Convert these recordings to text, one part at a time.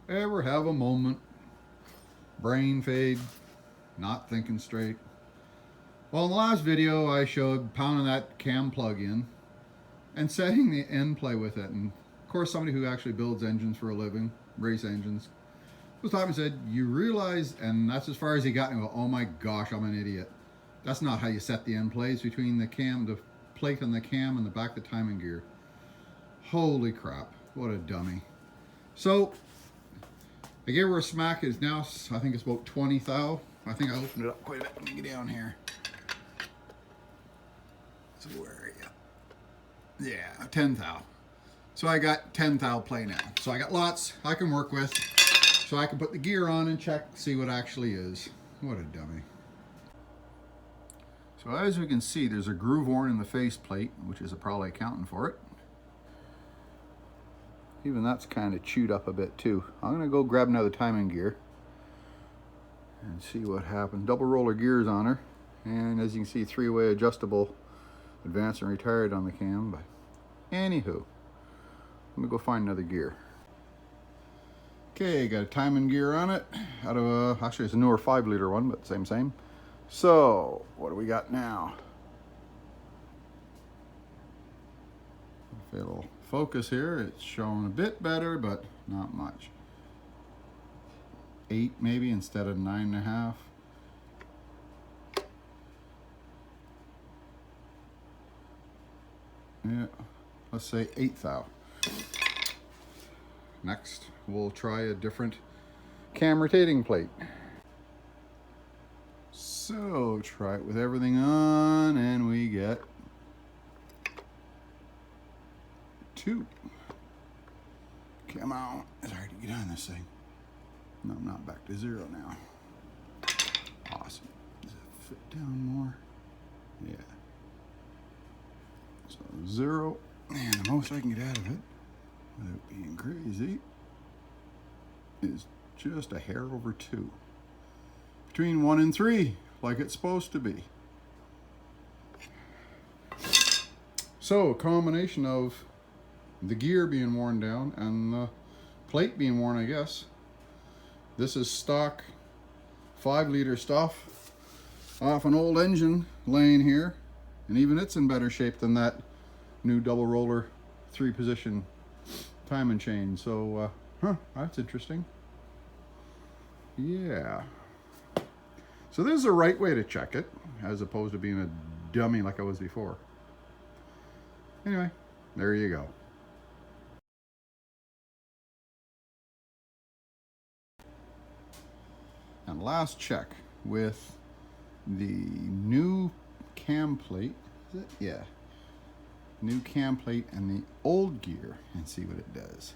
Ever have a moment, brain fade, not thinking straight? Well, in the last video I showed pounding that cam plug in and setting the end play with it. And of course, somebody who actually builds engines for a living, race engines, was talking and said, you realize, and that's as far as he got, and go, oh my gosh, I'm an idiot. That's not how you set the end plays between the cam, the plate on the cam and the back of the timing gear. Holy crap, what a dummy. So I gave her a smack. It's now, I think it's about 20 thou. I think I opened it up quite a bit. Let me get down here. So where are you? Yeah, 10 thou. So I got 10 thou play now. So I got lots I can work with. So I can put the gear on and check, see what actually is. What a dummy. So as we can see, there's a groove worn in the faceplate, which is probably accounting for it. Even that's kind of chewed up a bit too. I'm gonna go grab another timing gear and see what happens. Double roller gears on her. And as you can see, three-way adjustable advanced and retired on the cam. But anywho, let me go find another gear. Okay, got a timing gear on it. Out of actually it's a newer 5-liter one, but same. So what do we got now? If it'll focus here, it's showing a bit better, but not much. 8 maybe instead of 9.5. Yeah, let's say 8 thou. Next, we'll try a different cam rotating plate. So try it with everything on, and we get 2. Come on, it's hard to get on this thing. No, I'm not back to 0 now. Awesome. Does it fit down more? Yeah. So 0, and the most I can get out of it, without being crazy, is just a hair over 2. Between 1 and 3, like it's supposed to be. So a combination of the gear being worn down and the plate being worn, I guess. This is stock 5-liter stuff off an old engine laying here, and even it's in better shape than that new double roller 3-position timing chain. So that's interesting. Yeah, so this is the right way to check it, as opposed to being a dummy like I was before. Anyway, there you go. And last check with the new cam plate. Is it? Yeah. New cam plate and the old gear, and see what it does.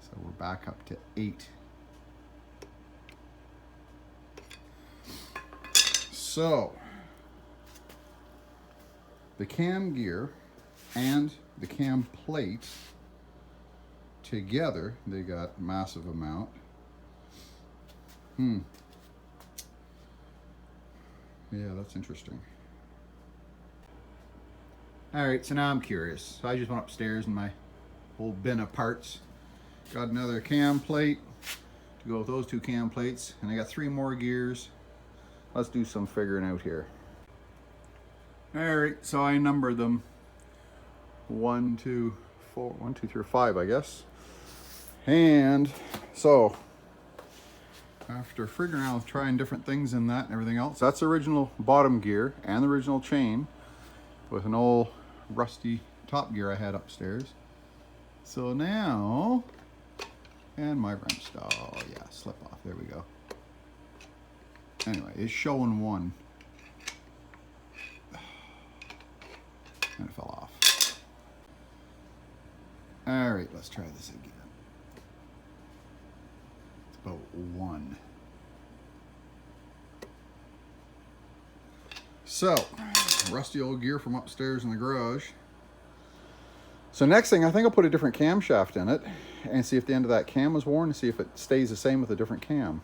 So we're back up to 8. So the cam gear and the cam plate together, they got massive amount. Yeah, that's interesting. All right, so now I'm curious. So I just went upstairs in my whole bin of parts. Got another cam plate to go with those 2 cam plates, and I got 3 more gears. Let's do some figuring out here. All right, so I numbered them. 1, 2, 4, 1, 2, 3, 5, I guess. And so after figuring out, trying different things in that and everything else, that's the original bottom gear and the original chain with an old rusty top gear I had upstairs. So now, and my wrench, oh yeah, slip off, there we go. Anyway, it's showing 1. And it fell off. All right, let's try this again. It's about 1. So, rusty old gear from upstairs in the garage. So next thing, I think I'll put a different camshaft in it and see if the end of that cam was worn and see if it stays the same with a different cam.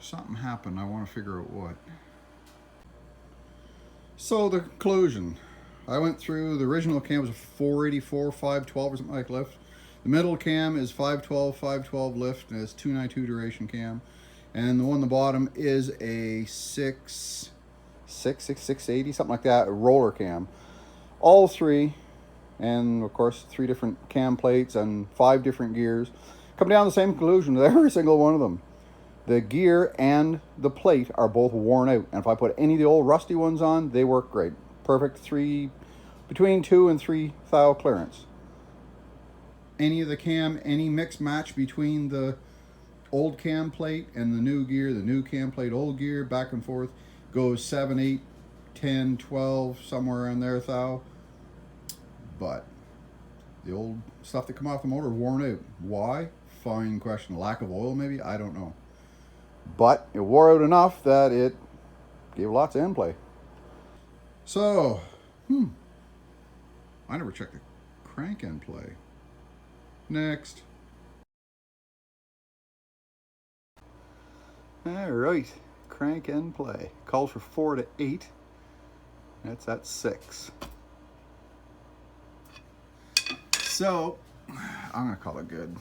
Something happened, I want to figure out what. So the conclusion, I went through the original cam was a 484, 512 or something like that. The middle cam is 512 lift, and it's 292 duration cam. And the one on the bottom is a 680, something like that, a roller cam. All three, and of course 3 different cam plates and 5 different gears, come down to the same conclusion with every single one of them. The gear and the plate are both worn out, and if I put any of the old rusty ones on, they work great. Perfect between 2 and 3 thou clearance. Any of the cam, any mix match between the old cam plate and the new gear, the new cam plate, old gear, back and forth, goes 7, 8, 10, 12, somewhere in there thou. But the old stuff that come off the motor worn out. Why? Fine question. Lack of oil maybe? I don't know. But it wore out enough that it gave lots of end play. So, I never checked the crank end play. Next. All right, crank end play. Calls for 4 to 8. That's at 6. So, I'm gonna call it good.